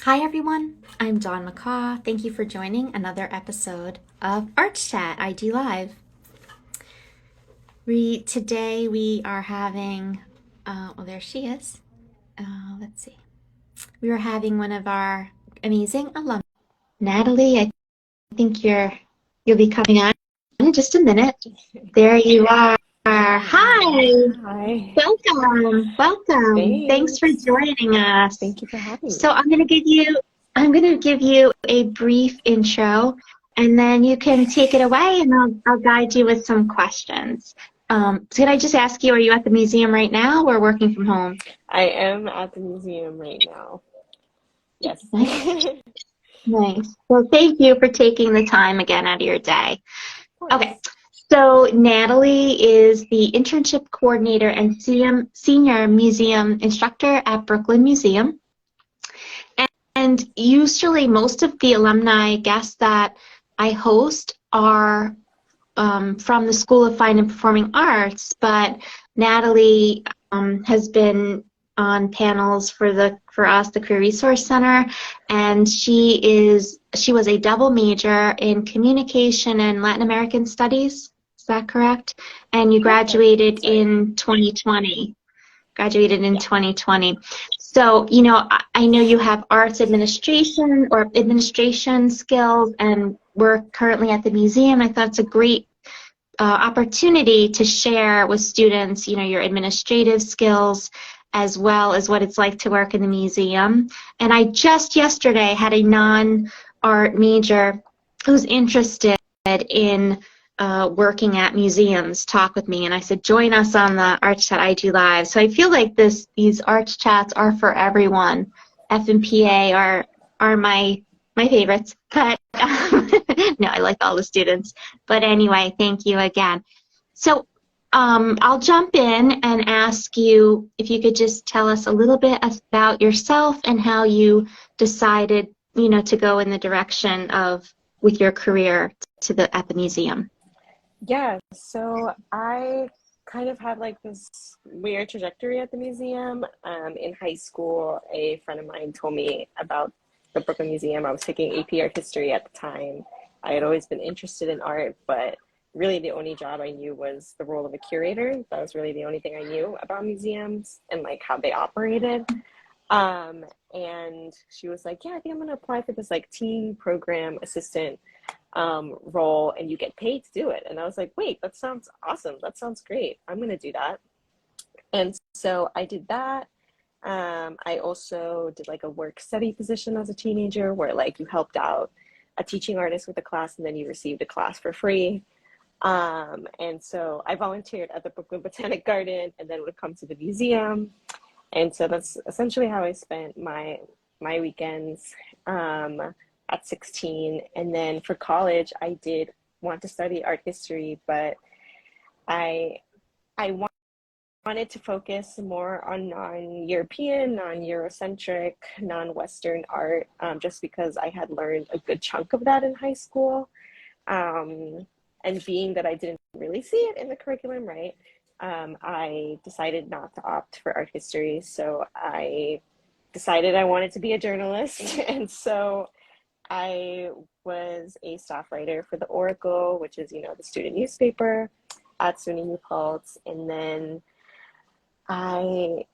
Hi everyone, I'm Dawn McCaw. Thank you for joining another episode of Arts Chat IG Live. Today we are having, there she is. Let's see. We are having one of our amazing alumni, Natalie. I think you'll be coming on in just a minute. There you are. Hi. Hi. Welcome. Thanks for Thanks. joining us. Thank you for having So me. I'm going to give you a brief intro, and then you can take it away, and I'll guide you with some questions. So can I just ask you, are you at the museum right now or working from home? I am at the museum right now. Yes. Nice, nice. Well, thank you for taking the time again out of your day. Of Okay, course. so Natalie is the internship coordinator and senior museum instructor at Brooklyn Museum. And usually most of the alumni guests that I host are from the School of Fine and Performing Arts, but Natalie has been on panels for us, the Career Resource Center, and she was a double major in communication and Latin American studies. Is that correct? And you Yep, graduated that's right. in 2020. Graduated in Yeah. 2020. So, I know you have arts administration or administration skills, and we're currently at the museum. I thought it's a great opportunity to share with students, your administrative skills as well as what it's like to work in the museum. And I just yesterday had a non-art major who's interested in working at museums talk with me, and I said, join us on the Arts Chat IG Live. So I feel like these Arts Chats are for everyone. FMPA are my favorites, but no, I like all the students. But anyway, thank you again. So I'll jump in and ask you if you could just tell us a little bit about yourself and how you decided, to go in the direction of with your career at the museum. Yeah, so I kind of had like this weird trajectory at the museum. In high school, a friend of mine told me about the Brooklyn Museum. I was taking AP Art History at the time. I had always been interested in art, but really the only job I knew was the role of a curator. That was really the only thing I knew about museums and like how they operated. And she was like, yeah, I think I'm gonna apply for this like teen program assistant role, and you get paid to do it. And I was like, wait, that sounds awesome. That sounds great. I'm going to do that. And so I did that. I also did like a work study position as a teenager where like you helped out a teaching artist with a class and then you received a class for free. And so I volunteered at the Brooklyn Botanic Garden and then would come to the museum. And so that's essentially how I spent my weekends. At 16. And then for college, I did want to study art history, but I I wanted to focus more on non-European, non-Eurocentric, non-Western art, just because I had learned a good chunk of that in high school. Um, and being that I didn't really see it in the curriculum, right? I decided not to opt for art history. So I decided I wanted to be a journalist. And so I was a staff writer for the Oracle, which is, the student newspaper at SUNY New Paltz. And then coming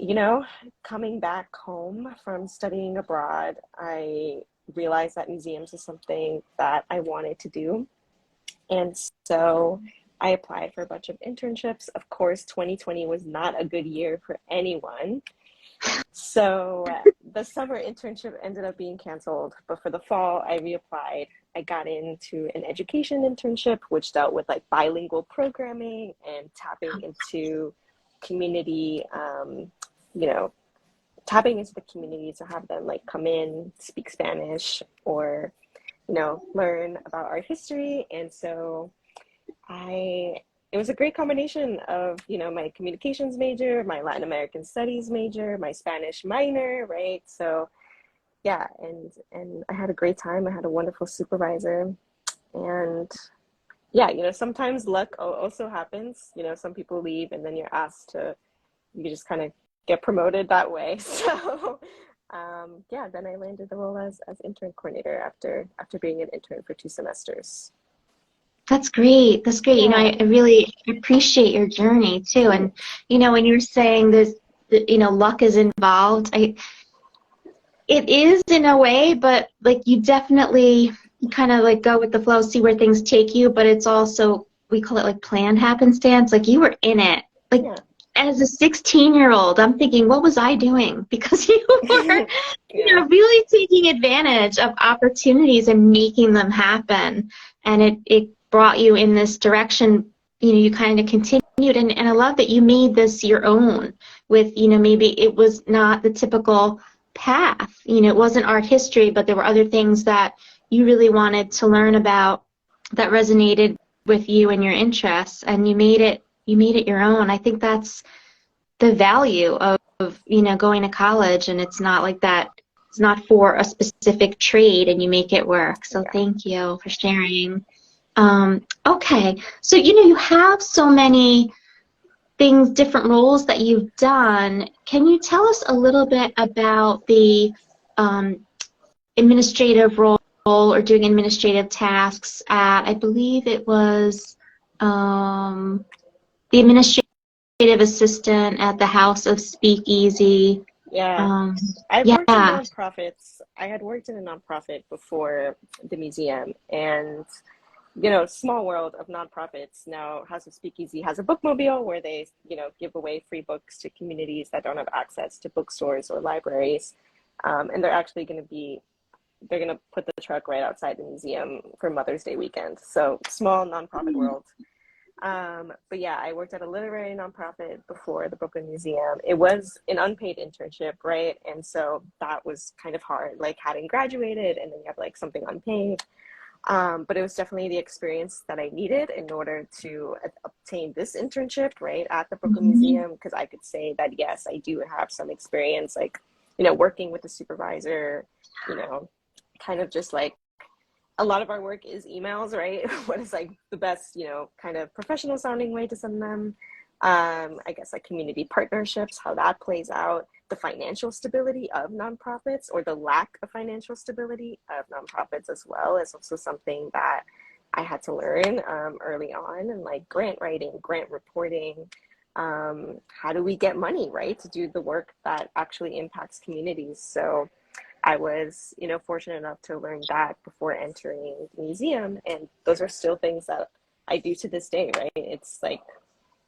back home from studying abroad, I realized that museums is something that I wanted to do. And so I applied for a bunch of internships. Of course, 2020 was not a good year for anyone. So the summer internship ended up being canceled, but for the fall, I reapplied. I got into an education internship, which dealt with like bilingual programming and tapping into community, you know, tapping into the community to have them like come in, speak Spanish, or, learn about art history. And so it was a great combination of, my communications major, my Latin American studies major, my Spanish minor, right? So yeah, and I had a great time. I had a wonderful supervisor. And yeah, sometimes luck also happens. Some people leave and then you're asked to, you just kind of get promoted that way. So yeah, then I landed the role as intern coordinator after being an intern for 2 semesters. That's great. That's great. Yeah, I really appreciate your journey too. And, thanks. when you're saying there's, luck is involved, it is in a way, but like you definitely kind of like go with the flow, see where things take you, but it's also, we call it like planned happenstance. Like you were in it. Like Yeah. as a 16-year-old, I'm thinking, what was I doing? Because you were, Yeah. really taking advantage of opportunities and making them happen. And it brought you in this direction. You kind of continued. And I love that you made this your own with, maybe it was not the typical path. It wasn't art history, but there were other things that you really wanted to learn about that resonated with you and your interests, and you made it your own. I think that's the value of going to college, and it's not like that. It's not for a specific trade, and you make it work. So Yeah. thank you for sharing. Okay, so you have so many things, different roles that you've done. Can you tell us a little bit about the administrative role or doing administrative tasks at, I believe it was the administrative assistant at the House of Speakeasy. Yeah. Um, I've worked in yeah. nonprofits. I had worked in a nonprofit before the museum, and small world of nonprofits. Now, House of Speakeasy has a bookmobile where they, give away free books to communities that don't have access to bookstores or libraries. And they're going to put the truck right outside the museum for Mother's Day weekend. So small nonprofit world. But yeah, I worked at a literary nonprofit before the Brooklyn Museum. It was an unpaid internship, right? And so that was kind of hard, like having graduated and then you have like something unpaid. But it was definitely the experience that I needed in order to obtain this internship, right, at the Brooklyn Mhm. Museum, because I could say that, yes, I do have some experience, like, working with the supervisor, kind of just like a lot of our work is emails, right? What is like the best, kind of professional sounding way to send them. I guess like community partnerships, how that plays out, the financial stability of nonprofits or the lack of financial stability of nonprofits as well is also something that I had to learn early on, and like grant writing, grant reporting. How do we get money, right, to do the work that actually impacts communities? So I was, fortunate enough to learn that before entering the museum. And those are still things that I do to this day, right? It's like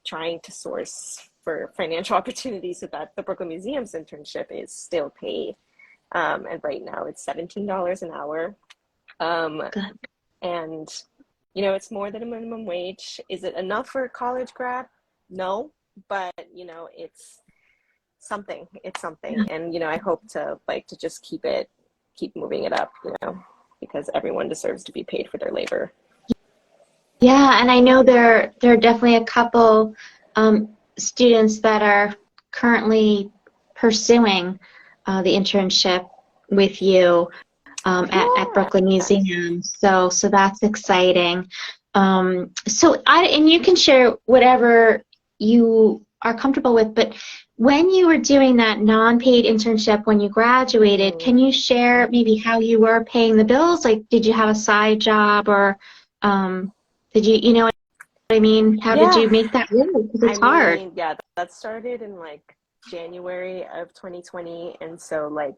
trying to source for financial opportunities so that the Brooklyn Museum's internship is still paid. And right now it's $17 an hour. Good. And, it's more than a minimum wage. Is it enough for a college grad? No, but, it's something. And I hope to just keep moving it up, because everyone deserves to be paid for their labor. Yeah, and I know there are definitely a couple students that are currently pursuing the internship with you at Yeah. Brooklyn Museum. So that's exciting. And you can share whatever you are comfortable with, but when you were doing that non-paid internship when you graduated, Mm. can you share maybe how you were paying the bills? Like, did you have a side job, or did you know what I mean? How did Yeah. you make that work? Because I it's hard. mean, yeah, that started in like January of 2020. And so like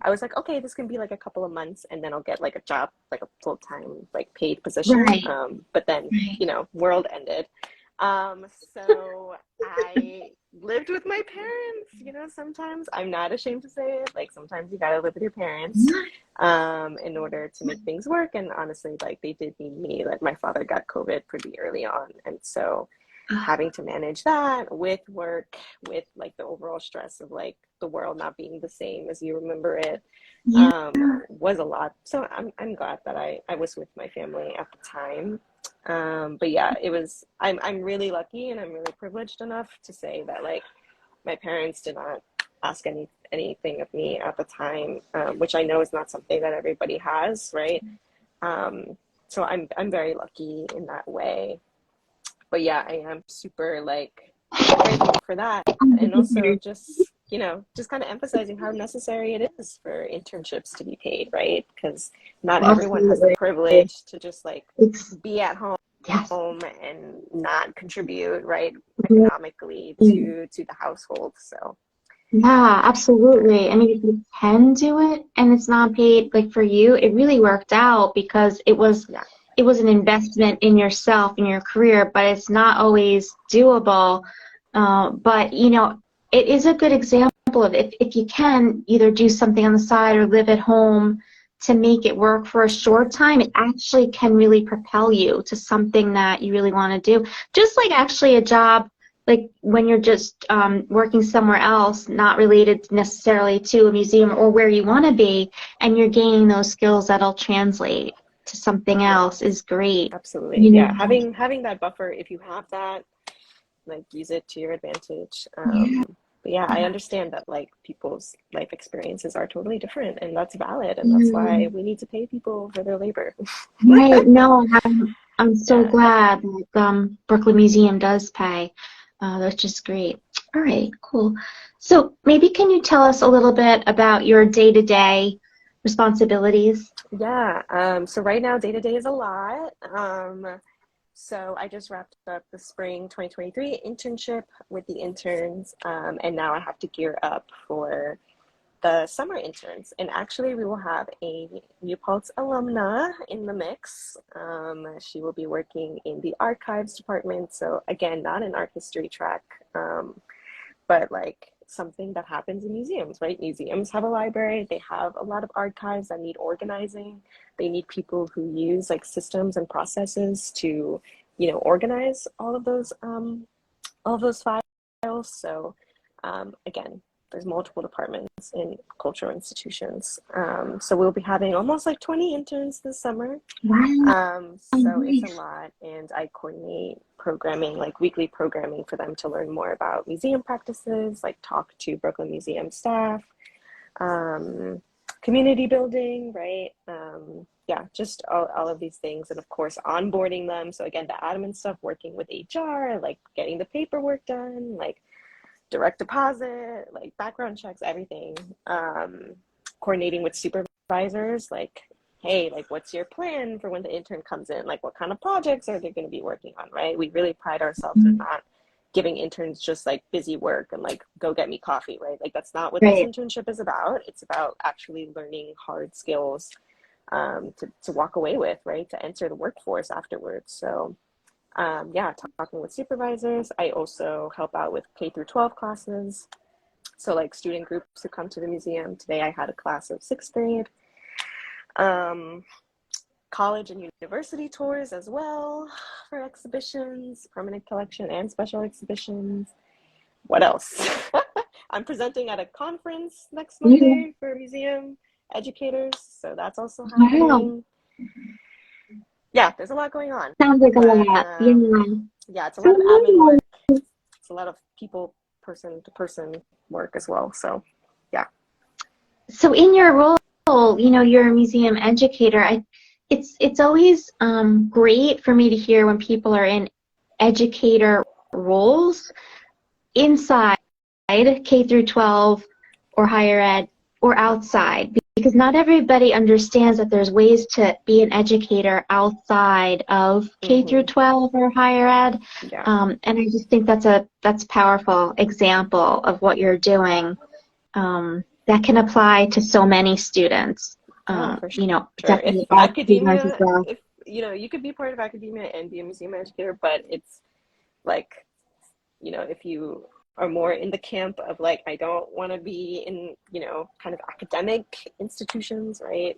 I was like, okay, this can be like a couple of months and then I'll get like a job, like a full-time, like paid position. Right. But then, Right. world ended. So I lived with my parents, sometimes. I'm not ashamed to say it. Like sometimes you gotta live with your parents in order to make things work. And honestly, like they did need me. Like my father got COVID pretty early on. And so having to manage that with work, with like the overall stress of like the world not being the same as you remember it, Yeah. was a lot. So I'm glad that I was with my family at the time. But yeah, I'm really lucky and I'm really privileged enough to say that like my parents did not ask anything of me at the time, which I know is not something that everybody has, right? So I'm very lucky in that way. But yeah, I am super like grateful for that. And also just you know, just kind of emphasizing how necessary it is for internships to be paid, right? Because not everyone has the Absolutely. privilege to just like It's, be at home yes. and not contribute, right, Mhm. economically to the household. So Yeah, absolutely. I mean, if you can do it and it's not paid, like for you, it really worked out because yeah, it was an investment in yourself and your career, but it's not always doable. But you know, it is a good example of if you can either do something on the side or live at home to make it work for a short time, it actually can really propel you to something that you really want to do. Just like actually a job, like when you're just working somewhere else, not related necessarily to a museum or where you want to be, and you're gaining those skills that'll translate to something yeah, else is great. absolutely. You Yeah, know, having that buffer, if you have that, like use it to your advantage. yeah. But yeah, I understand that like people's life experiences are totally different, and that's valid, and that's why Mm, we need to pay people for their labor. right. No, I'm so Yeah. glad that Brooklyn Museum does pay. That's just great. All right, cool. So maybe can you tell us a little bit about your day-to-day responsibilities? Yeah. So right now, day to day is a lot. So I just wrapped up the spring 2023 internship with the interns, and now I have to gear up for the summer interns. And actually, we will have a New Paltz alumna in the mix. She will be working in the archives department. So again, not an art history track, but like something that happens in museums, right? Museums have a library, they have a lot of archives that need organizing. They need people who use like systems and processes to, you know, organize all of those files. So again, there's multiple departments in cultural institutions. So we'll be having almost like 20 interns this summer. Wow, So it's a nice. lot, and I coordinate programming, like weekly programming for them to learn more about museum practices, like talk to Brooklyn Museum staff, um, community building, right? Yeah, just all of these things. And of course, onboarding them. So again, the admin stuff, working with HR, like getting the paperwork done, like direct deposit, like background checks, everything. Coordinating with supervisors, like, hey, like, what's your plan for when the intern comes in? Like, what kind of projects are they going to be working on, right? We really pride ourselves in not giving interns just like busy work and like go get me coffee, right? Like that's not what this Right. internship is about. It's about actually learning hard skills to walk away with, right? To enter the workforce afterwards. So yeah, talking with supervisors. I also help out with K through 12 classes. So like student groups who come to the museum. Today I had a class of sixth grade. Um, College and university tours as well for exhibitions, permanent collection and special exhibitions. What else? I'm presenting at a conference next Yeah. Monday for museum educators, so that's also Wow. happening. Yeah, there's a lot going on, Sounds like a but lot. Yeah. yeah, it's a So lot of admin work. It's a lot of people, person to person work as well. So, yeah. so in your role, you know, you're a museum educator. It's always great for me to hear when people are in educator roles inside K through 12 or higher ed or outside because not everybody understands that there's ways to be an educator outside of K through Mm-hmm. 12 or higher ed. Yeah. And I just think that's a powerful example of what you're doing that can apply to so many students. Oh, for You know, sure. definitely If all students as academia, well. if you know, you could be part of academia and be a museum educator, but it's like, you know, if you are more in the camp of like, I don't want to be in, you know, kind of academic institutions, right?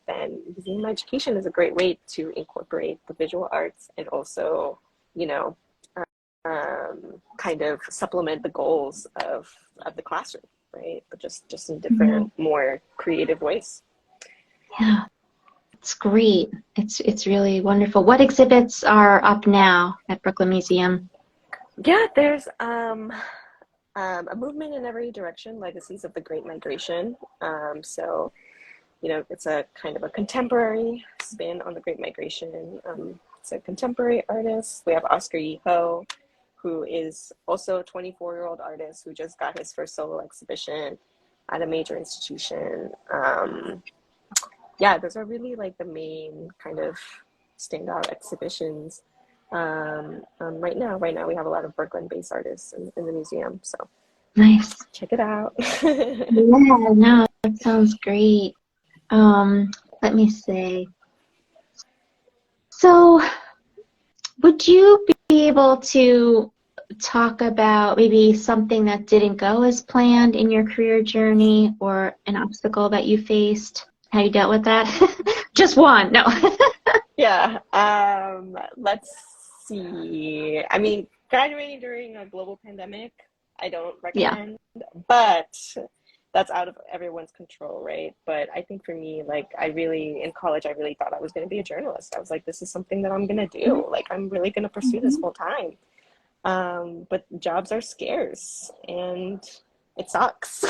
Then museum education is a great way to incorporate the visual arts and also, you know, kind of supplement the goals of the classroom, right? But just in Yeah. different, more creative ways. Yeah. It's great. It's really wonderful. What exhibits are up now at Brooklyn Museum? Yeah, there's a movement in every direction, legacies of the Great Migration. So, you know, it's a kind of a contemporary spin on the Great Migration. It's a contemporary artist. We have Oscar Yee Ho, who is also a 24-year-old artist who just got his first solo exhibition at a major institution. Yeah, those are really like the main kind of standout exhibitions. Right now we have a lot of Brooklyn-based artists in the museum, so Nice. check it out. Yeah, no, that sounds great. Let me see. So, would you be able to talk about maybe something that didn't go as planned in your career journey or an obstacle that you faced? How you dealt with that? Just one, no. Yeah, let's see. I mean, graduating during a global pandemic, I don't Yeah. recommend, but that's out of everyone's control, right? But I think for me, like, in college, I really thought I was going to be a journalist. I was like, this is something that I'm going to do. Like, I'm really going to pursue this full time. But jobs are scarce and it sucks.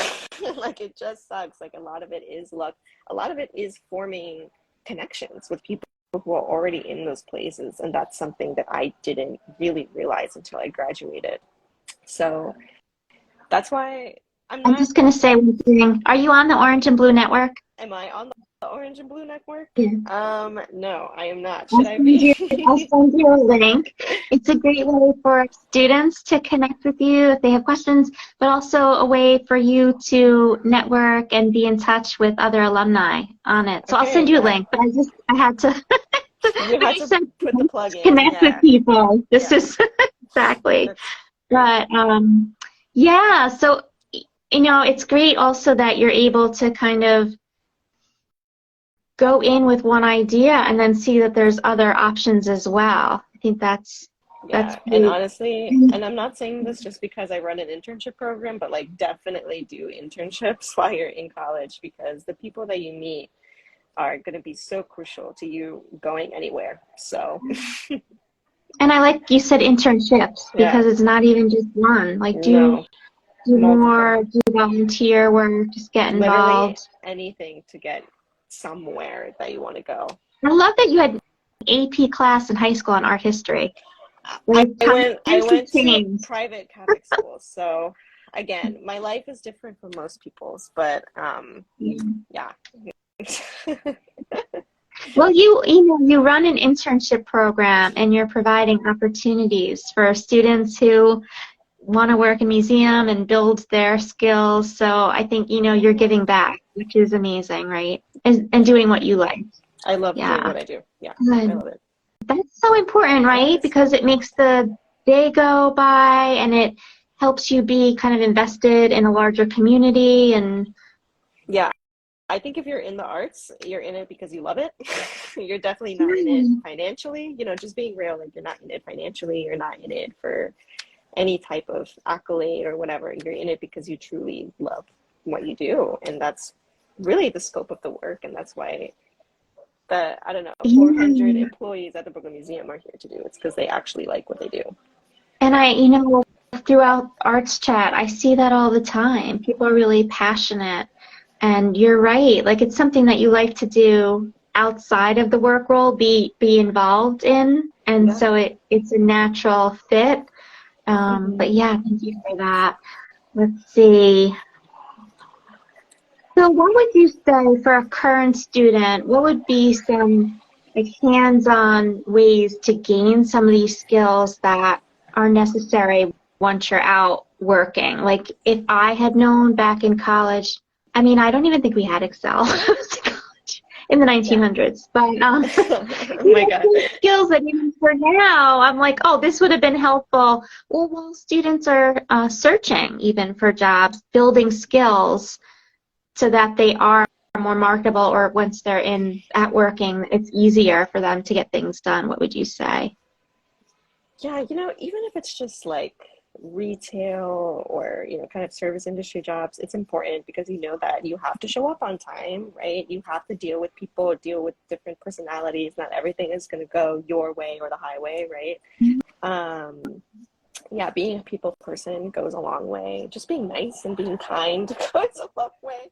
Like, it just sucks. Like, a lot of it is luck. A lot of it is forming connections with people who are already in those places. And that's something that I didn't really realize until I graduated. So that's why I'm I'm not. just going to say one thing. Are you on the Orange and Blue Network? Am I on the Orange and Blue Network? Yeah. No, I am not. I'll Should I send be? I'll send you a link. It's a great way for students to connect with you if they have questions, but also a way for you to network and be in touch with other alumni on it. So I'll send Okay, you a yeah. link, but I had to You had to put the plug in. connect with Yeah. people. This Yeah. is exactly. That's great. But yeah, so it's great also that you're able to kind of go in with one idea and then see that there's other options as well. I think that's And great. honestly, and I'm not saying this just because I run an internship program, but like definitely do internships while you're in college, because the people that you meet are going to be so crucial to you going anywhere. So And I like you said internships yeah, because it's not even just one. Like do no, multiple. more, do volunteer work, just get Literally involved. anything to get somewhere that you want to go. I love that you had an AP class in high school on art history. I Like times I have went to a changed. private Catholic school, so again, my life is different from most people's, but yeah. Well, you run an internship program and you're providing opportunities for students who want to work in museum and build their skills. So I think you're giving back, which is amazing, right? And doing what you like. I love doing Yeah. what I do. Yeah, I Good. love it. That's so important, right? Yes. Because it makes the day go by and it helps you be kind of invested in a larger community and Yeah, I think if you're in the arts, you're in it because you love it. You're definitely not in it financially. Just being real, like you're not in it financially. You're not in it for any type of accolade or whatever. You're in it because you truly love what you do. And that's really the scope of the work. And that's why I don't know, 400 yeah. employees at the Brooklyn Museum are here to do. It's because they actually like what they do. And throughout Arts Chat, I see that all the time. People are really passionate. And you're right. Like it's something that you like to do outside of the work role, be involved in. And so it's a natural fit. But yeah, thank you for that. Let's see. So what would you say for a current student, what would be some like hands-on ways to gain some of these skills that are necessary once you're out working? Like if I had known back in college, I mean, I don't even think we had Excel in the 1900s, but Oh my God. skills that even for now, I'm like, oh, this would have been helpful. Well, while students are searching even for jobs, building skills so that they are more marketable, or once they're at working, it's easier for them to get things done. What would you say? Yeah, even if it's just like retail or, kind of service industry jobs, it's important because you know that you have to show up on time, right? You have to deal with people, deal with different personalities. Not everything is going to go your way or the highway, right? Yeah, being a people person goes a long way. Just being nice and being kind goes a long way.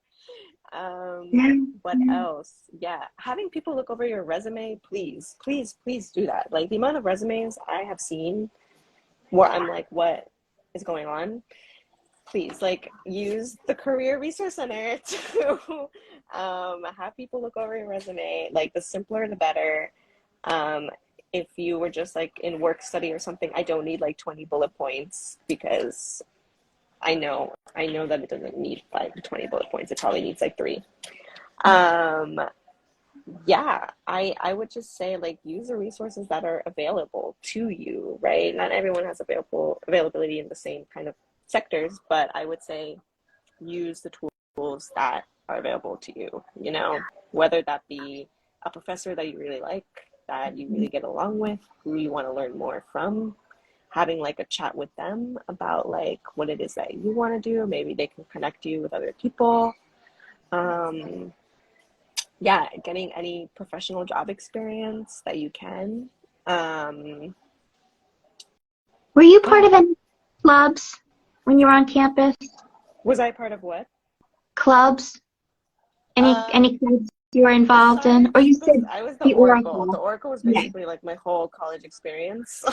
What else? Yeah, having people look over your resume, please, please, please do that. Like the amount of resumes I have seen where I'm like, what is going on, please, like, use the Career Resource Center to have people look over your resume. Like, the simpler, the better. If you were just like in work study or something, I don't need like 20 bullet points, because I know that it doesn't need 5 to 20 bullet points. It probably needs like 3. Um, yeah, I would just say, like, use the resources that are available to you, right? Not everyone has availability in the same kind of sectors, but I would say use the tools that are available to you, whether that be a professor that you really like, that you really get along with, who you want to learn more from, having like a chat with them about like what it is that you want to do. Maybe they can connect you with other people. Yeah, getting any professional job experience that you can. Were you part Yeah. of any clubs when you were on campus? Was I part of what? Clubs? Any clubs you were involved in? Or you Besides said I was the the Oracle. The Oracle. Oracle was Yeah. basically like my whole college experience.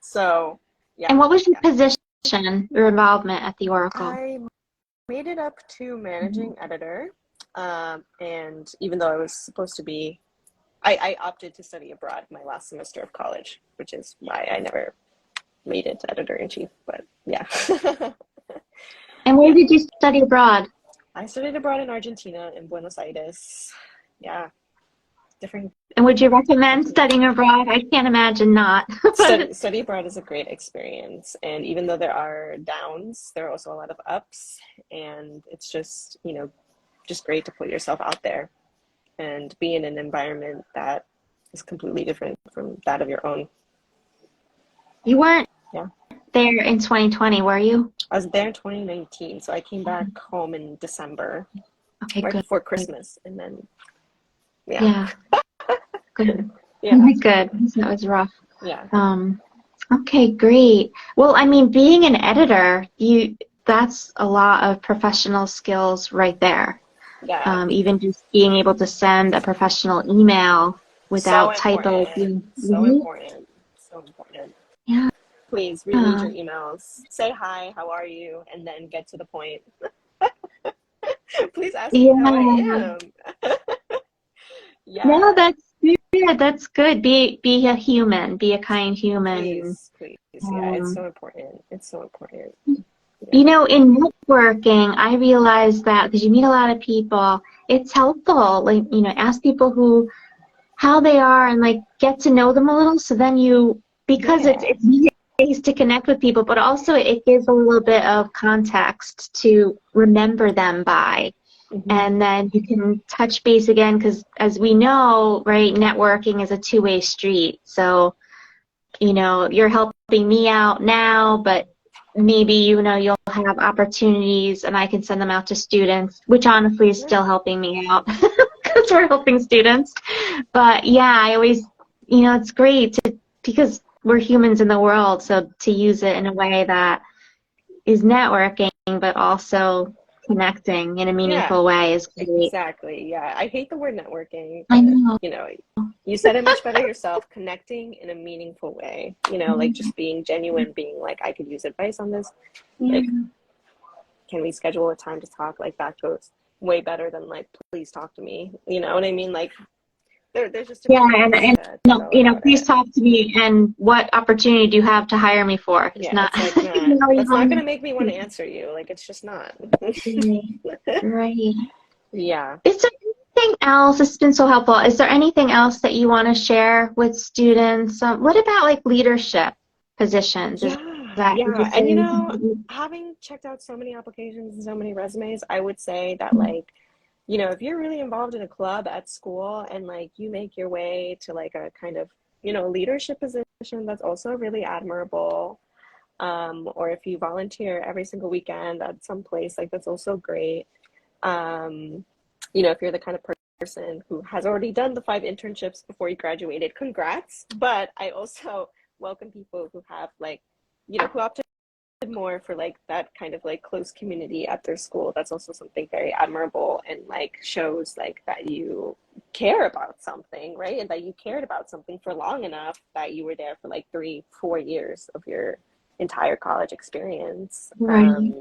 So And yeah, what was your yeah. position, your involvement at the Oracle? I made it up to managing editor. And even though I was supposed to be, I opted to study abroad my last semester of college, which is why I never made it to editor in chief. But yeah. And where Yeah. did you study abroad? I studied abroad in Argentina, in Buenos Aires. Yeah. Different. And would you recommend studying abroad? I can't imagine not. But Study abroad is a great experience. And even though there are downs, there are also a lot of ups. And it's just, just great to put yourself out there and be in an environment that is completely different from that of your own. you weren't Yeah. there in 2020, were you? I was there in 2019, so I came back home in December, Okay, right good. before Christmas, and then Yeah, good. yeah, Good. That was rough. yeah, Okay, great. Well, I mean, being an editor, that's a lot of professional skills right there. yeah. Even just being able to send a professional email So without typo. important, so Right? important, so important. Yeah. Please reread your emails. Say hi, how are you, and then get to the point. Please ask me how I Yeah. am. No, Yeah, that's good. That's good. Be a human. Be a kind human. please, please. Yeah, it's Um, so important. It's so important. You Yeah. know, in networking, I realized that because you meet a lot of people, it's helpful. Like, ask people how they are and like get to know them a little. So then because Yeah. it's easy ways to connect with people, but also it gives a little bit of context to remember them by. Mm-hmm. And then you can touch base again because as we know, right, networking is a two-way street. So, you're helping me out now, but maybe, you'll have opportunities and I can send them out to students, which honestly is still helping me out because we're helping students. But yeah, I always, it's great because we're humans in the world. So to use it in a way that is networking, but also connecting in a Yeah, meaningful way is great. exactly. Yeah. I hate the word networking, I but know. you said it much better yourself. Connecting in a meaningful way, like just being genuine, being like, I could use advice on this. Yeah. Like, can we schedule a time to talk? Like, that goes way better than like, please talk to me. You know what I mean? Like, there's just Yeah, different ways and to go about please it. talk to me and what opportunity do you have to hire me for? It's Yeah, not, it's like, nah, that's not gonna make me want to answer you. Like, it's just not. Right. Yeah. Is there anything else? It's been so helpful. Is there anything else that you want to share with students? What about like leadership positions? Is that Yeah. And interesting? having checked out so many applications and so many resumes, I would say that like, if you're really involved in a club at school and like you make your way to like a kind of, leadership position, that's also really admirable. Or if you volunteer every single weekend at some place, like that's also great. Um, if you're the kind of person who has already done the 5 internships before you graduated, congrats. But I also welcome people who have like, who opted more for like that kind of like close community at their school. That's also something very admirable and like shows like that you care about something, right? And that you cared about something for long enough that you were there for like 3-4 years of your entire college experience. Right.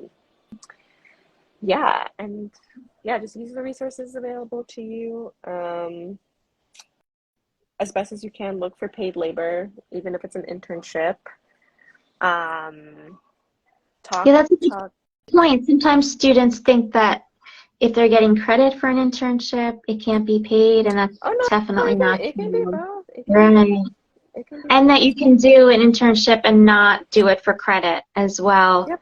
Yeah, and yeah, just use the resources available to you. As best as you can, look for paid labor, even if it's an internship. Um, Yeah, talk, that's a good talk. point. Sometimes students think that if they're getting credit for an internship, it can't be paid, and that's Oh no, definitely not it can be true. both. It can be, Right. it can be And that both. you can do an internship and not do it for credit as well. Yep.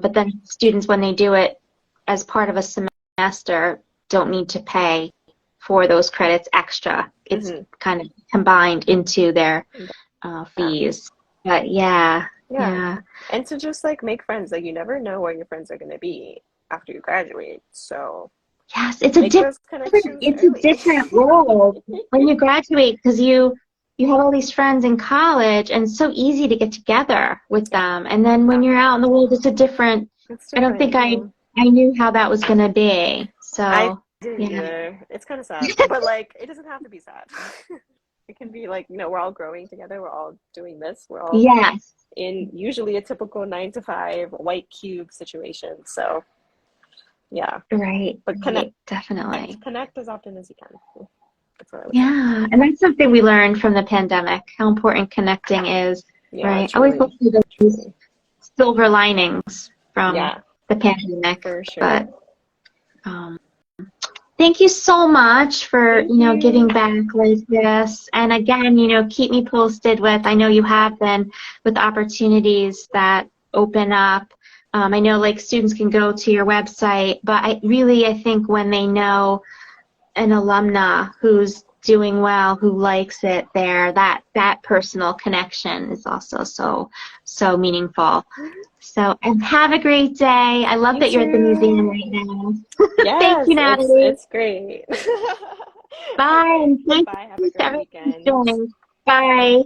But then students, when they do it as part of a semester, don't need to pay for those credits extra. It's Mm-hmm. kind of combined into their Yeah. fees. But yeah, Yeah. yeah. And to just like make friends. Like you never know where your friends are going to be after you graduate. So Yes, make those connections it's a early. different world when you graduate because you have all these friends in college and it's so easy to get together with them. And then when Yeah, you're out in the world, it's a different. it's I don't different. think Yeah. I knew how that was gonna be. I So didn't yeah. either. It's kind of sad, but like it doesn't have to be sad. It can be like, we're all growing together. We're all doing this. We're all Yes. in usually a typical 9 to 5 white cube situation. So yeah, Right. but Right. Definitely. connect as often as you can. That's what I would say. Yeah, and that's something we learned from the pandemic, how important connecting is, Yeah, right? I always look truly, for those truly. silver linings from Yeah, the pandemic, for sure. but um, thank you so much for, Thank giving you. back like this. And again, keep me posted with, I know you have been, with opportunities that open up. I know like students can go to your website, but I think when they know an alumna who's doing well, who likes it there, that personal connection is also so meaningful. So, and have a great day. I love You that you're at the museum too. right now. Thank Yes, you, Natalie. it's great. Bye, Okay, and thank bye. Have a you to great everyone who's weekend. joined. Bye.